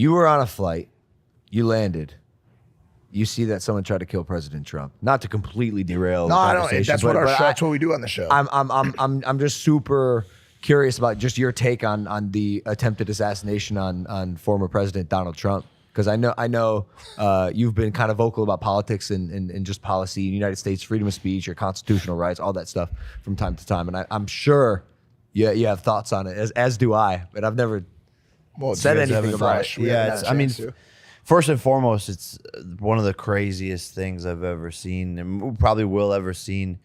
You were on a flight. You landed. You see that someone tried to kill President Trump. Not to completely derail the conversation. That's what we do on the show. I'm just super curious about just your take on the attempted assassination on former President Donald Trump. Because I know you've been kind of vocal about politics and just policy, United States freedom of speech, your constitutional rights, all that stuff from time to time. And I'm sure you have thoughts on it, as do I. But I've never said anything about it. Yeah, first and foremost, it's one of the craziest things I've ever seen, and probably will ever see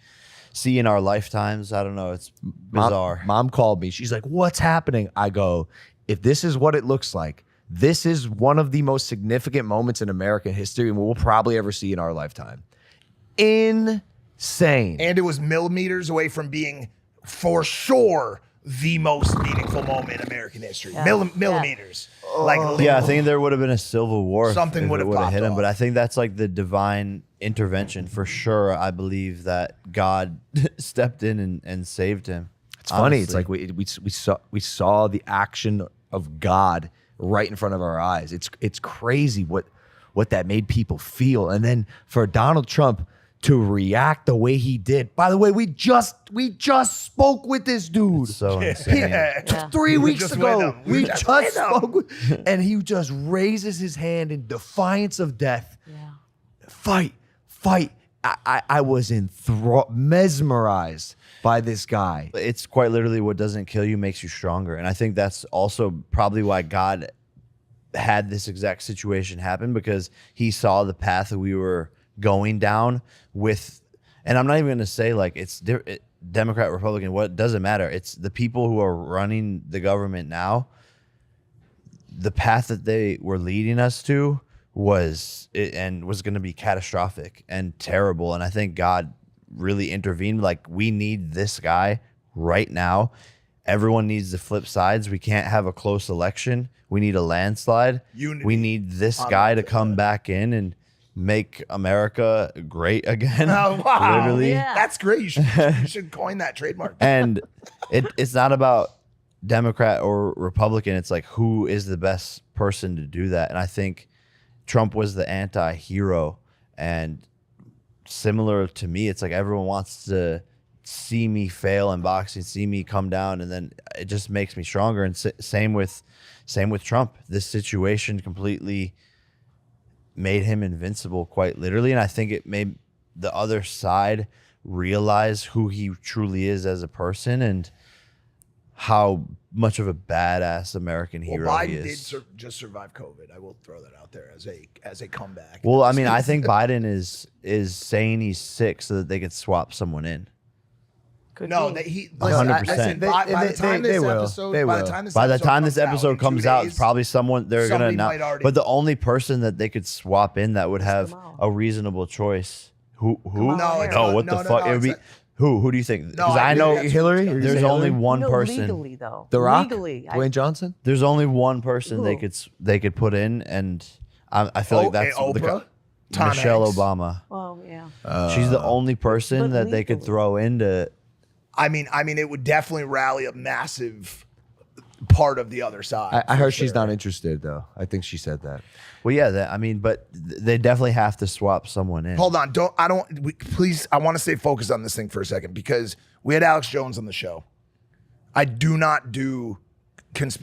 in our lifetimes. I don't know. It's bizarre. Mom called me. She's like, "What's happening?" I go, "If this is what it looks like, this is one of the most significant moments in American history, and we'll probably ever see in our lifetime. Insane." And it was millimeters away from being, for sure, the most meaningful moment in American history. Millimeters. I think there would have been a civil war. Something would have hit him, but I think that's like the divine intervention for sure. I believe that God stepped in and saved him. It's funny. It's like we saw the action of God right in front of our eyes. It's crazy what that made people feel. And then for Donald Trump to react the way he did. By the way, we just spoke with this dude. It's so insane. 3 weeks ago. We just spoke with, and he just raises his hand in defiance of death. Yeah. Fight. I was mesmerized by this guy. It's quite literally what doesn't kill you makes you stronger. And I think that's also probably why God had this exact situation happen, because he saw the path that we were going down with, and I'm not even going to say like it's Democrat, Republican, what doesn't matter. It's the people who are running the government now. The path that they were leading us to was going to be catastrophic and terrible. And I think God really intervened. Like, we need this guy right now. Everyone needs to flip sides. We can't have a close election. We need a landslide. We need this guy to come back in and make America great again. Oh, wow. Literally. Yeah. That's great. You should coin that trademark. And it's not about Democrat or Republican. It's like, who is the best person to do that? And I think Trump was the anti-hero. And similar to me, it's like everyone wants to see me fail in boxing, see me come down, and then it just makes me stronger. And same with Trump. This situation completely made him invincible, quite literally. And I think it made the other side realize who he truly is as a person and how much of a badass American hero Biden he is. did just survive COVID. I will throw that out there as a comeback. Well, I mean, I think Biden is saying he's sick so that they could swap someone in. No, he 100%. By the time this episode comes out, it's probably someone they're gonna know. But the only person that they could swap in that would have a reasonable choice. Who? No, what the fuck? It would be. Who do you think? Because I know Hillary. There's only one person. Legally, though. The Rock. Legally, Dwayne Johnson. There's only one person they could put in, and I feel like that's Oprah? Michelle Hanks. Obama. Oh yeah. She's the only person But that they could legally. throw into. I mean, it would definitely rally a massive part of the other side. I heard she's not interested, though. I think she said that. Well, yeah, but they definitely have to swap someone in. Hold on, please. I want to stay focused on this thing for a second, because we had Alex Jones on the show. I do not do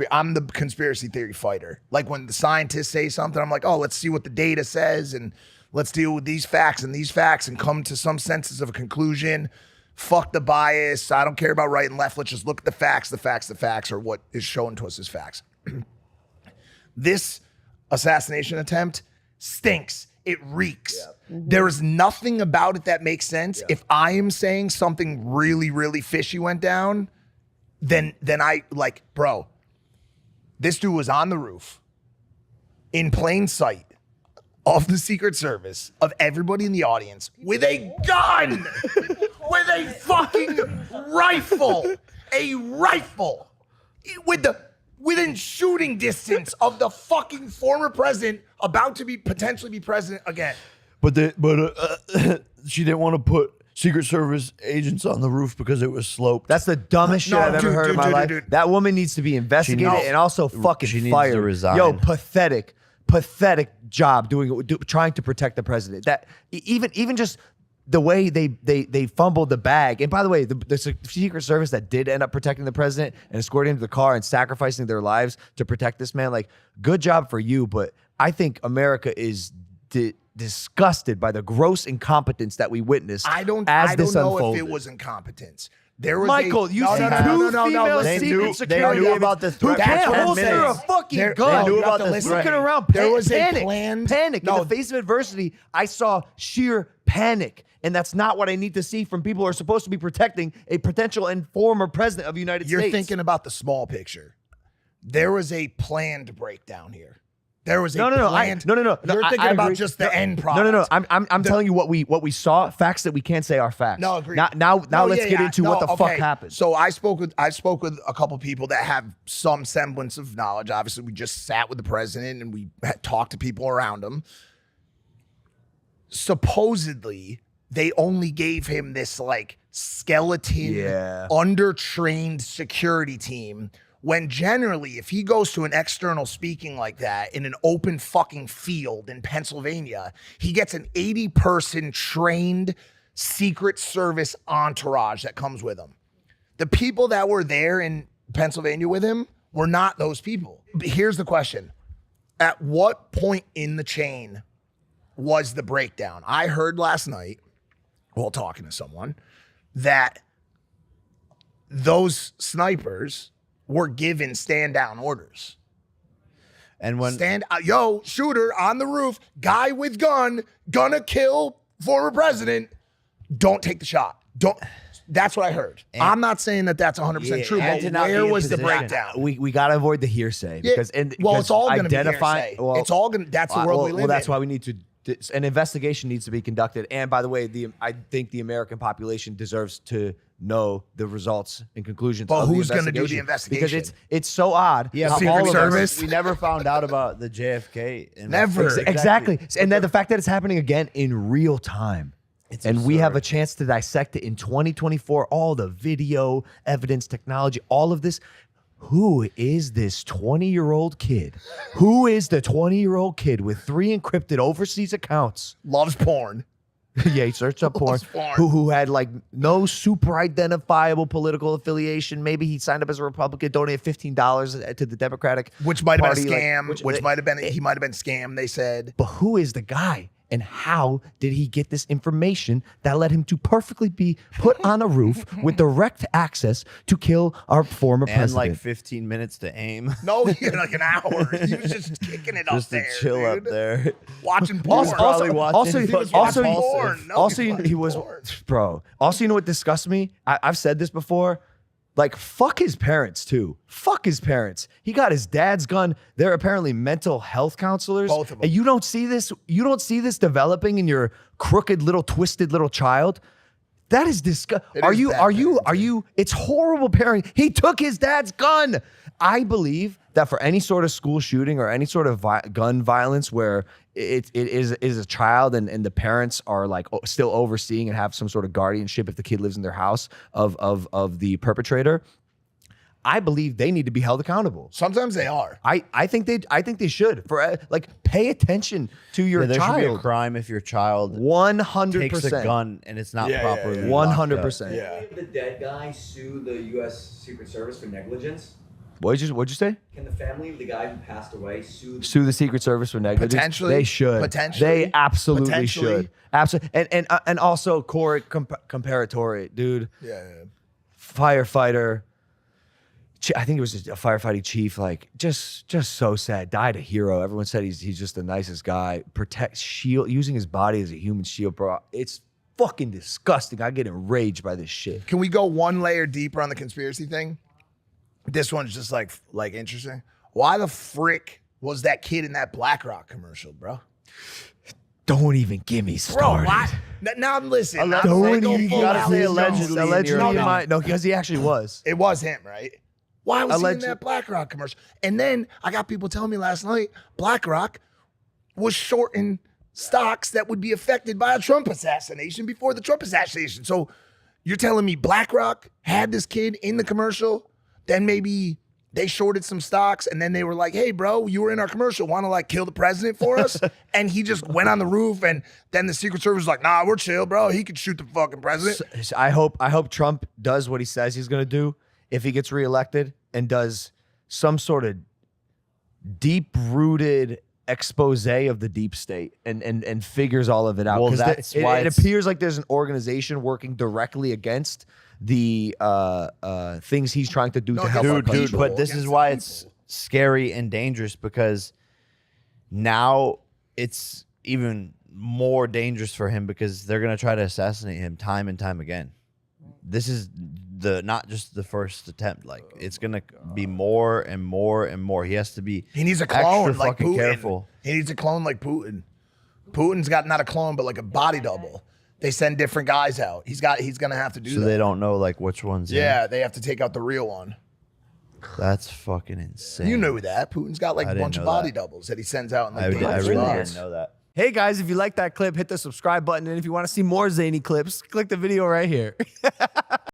I'm the conspiracy theory fighter. Like, when the scientists say something, I'm like, oh, let's see what the data says, and let's deal with these facts and come to some senses of a conclusion. Fuck the bias. I don't care about right and left. Let's just look at the facts are what is shown to us as facts. This assassination attempt stinks. It reeks. Yeah. Mm-hmm. There is nothing about it that makes sense. Yeah. If I am saying something really, really fishy went down, then I like, bro, this dude was on the roof in plain sight of the Secret Service, of everybody in the audience, with a gun, with a fucking rifle, within shooting distance of the fucking former president about to potentially be president again. But she didn't want to put Secret Service agents on the roof because it was sloped. That's the dumbest shit No, I've ever dude, heard in dude, my dude, life. dude. That woman needs to be investigated and also fucking she needs fired. to resign. Yo, pathetic job trying to protect the president. That even just the way they fumbled the bag. And by the way, the Secret Service that did end up protecting the president and escorting him to the car and sacrificing their lives to protect this man, like, good job for you. But I think America is disgusted by the gross incompetence that we witnessed. I don't this know unfolded. if it was incompetence. There was Michael, you see two female They secret knew security about the who threat for can't 10 holster a minutes. fucking They gun. knew you have about to the listen. threat. Looking around, There was a panic, planned panic. No, In the face of adversity, I saw sheer panic. And that's not what I need to see from people who are supposed to be protecting a potential and former president of the United You're States. thinking about the small picture. There was a planned breakdown here. There was a No. planned. No. You're thinking I about agree. just the end product. No. I'm telling you what we saw. Facts that we can't say are facts. No, agree. Now let's get into what the fuck happened. So I spoke with a couple people that have some semblance of knowledge. Obviously, we just sat with the president and we had talked to people around him. Supposedly, they only gave him this like skeleton, undertrained security team. When generally, if he goes to an external speaking like that in an open fucking field in Pennsylvania, he gets an 80-person trained Secret Service entourage that comes with him. The people that were there in Pennsylvania with him were not those people. But here's the question. At what point in the chain was the breakdown? I heard last night, while talking to someone, that those snipers were given stand down orders. And when Shooter on the roof, guy with gun, gonna kill former president. Don't take the shot. That's what I heard. I'm not saying that that's 100% true, but where was the breakdown? We gotta avoid the hearsay because it's all gonna be hearsay. It's all gonna. That's the world we live in. Well, that's why we need to. An investigation needs to be conducted. And by the way, I think the American population deserves to know the results and conclusions. But of who's going to do the investigation? Because it's so odd. Yeah, how Secret all of us- Service. we never found out about the JFK. Never. Exactly. And then the fact that it's happening again in real time. And we have a absurd. chance to dissect it in 2024. All the video, evidence, technology, all of this. Who is this 20-year-old kid? Who is the 20-year-old kid with 3 encrypted overseas accounts? Loves porn. Yeah, he searched up porn. Porn. Who had like no super identifiable political affiliation. Maybe he signed up as a Republican, donated $15 to the Democratic Which might have been a Party, scam. like, which might have been he might have been scammed, they said. But who is the guy? And how did he get this information that led him to perfectly be put on a roof with direct access to kill our former And president? like 15 minutes to aim. No, he had like an hour. He was just kicking it Just up to there. chill up dude. there. Watching porn. probably watching- He was also, watching porn. No, also, he was he was, watching porn. bro. Also, you know what disgusts me? I've said this before. Like, fuck his parents too. Fuck his parents. He got his dad's gun. They're apparently mental health counselors. Both of them. And you don't see this. You don't see this developing in your crooked little, twisted little child. That is disgusting. It Are is you? bad Are you? parenting. Are you? It's horrible parenting. He took his dad's gun. I believe that for any sort of school shooting or any sort of gun violence where it is a child and the parents are like still overseeing and have some sort of guardianship if the kid lives in their house of the perpetrator, I believe they need to be held accountable. Sometimes they are. I think they should for like pay attention to your There should be a child. crime if your child 100%. takes a gun and it's not Yeah, properly yeah. locked up. 100%. Yeah. Can the dead guy sue the U.S. Secret Service for negligence? What'd you say? Can the family of the guy who passed away sue? Sue the Secret Service for negligence? Potentially. They should. Potentially. They absolutely Potentially. should. Absolutely. And also curate comparatory, dude. Yeah. Firefighter. I think it was just a firefighting chief. Like just so sad. Died a hero. Everyone said he's just the nicest guy. Shield, using his body as a human shield, bro. It's fucking disgusting. I get enraged by this shit. Can we go one layer deeper on the conspiracy thing? This one's just like interesting. Why the frick was that kid in that BlackRock commercial, bro? Don't even get me started. Bro, what? Now listen. I'm Don't gonna go even full gotta say Alex Jones. allegedly. Allegedly, No. no, because he actually was. It was him, right? Why was he in Alleged- that BlackRock commercial? And then I got people telling me last night BlackRock was shorting stocks that would be affected by a Trump assassination before the Trump assassination. So you're telling me BlackRock had this kid in the commercial, then maybe they shorted some stocks, and then they were like, hey, bro, you were in our commercial. Want to like kill the president for us? And he just went on the roof, and then the Secret Service was like, nah, we're chill, bro. He could shoot the fucking president. So I hope Trump does what he says he's going to do if he gets reelected and does some sort of deep-rooted expose of the deep state and figures all of it out. Well, 'Cause that's it why it it's- appears like there's an organization working directly against the things he's trying to do to help our Dude, country. but this is why it's scary and dangerous, because now it's even more dangerous for him because they're going to try to assassinate him time and time again. This is not just the first attempt. Like, it's going to be more and more and more. He has to be He needs a clone extra like fucking Putin. careful. He needs a clone like Putin. Putin's got not a clone, but like a body double. They send different guys out. He's gonna have to do So that. they don't know like which one's in. Yeah, they have to take out the real one. That's fucking insane. You knew that. Putin's got like I a didn't bunch of know body that. doubles that he sends out in like I dangerous really spots. didn't know that. Hey guys, if you like that clip, hit the subscribe button. And if you want to see more zany clips, click the video right here.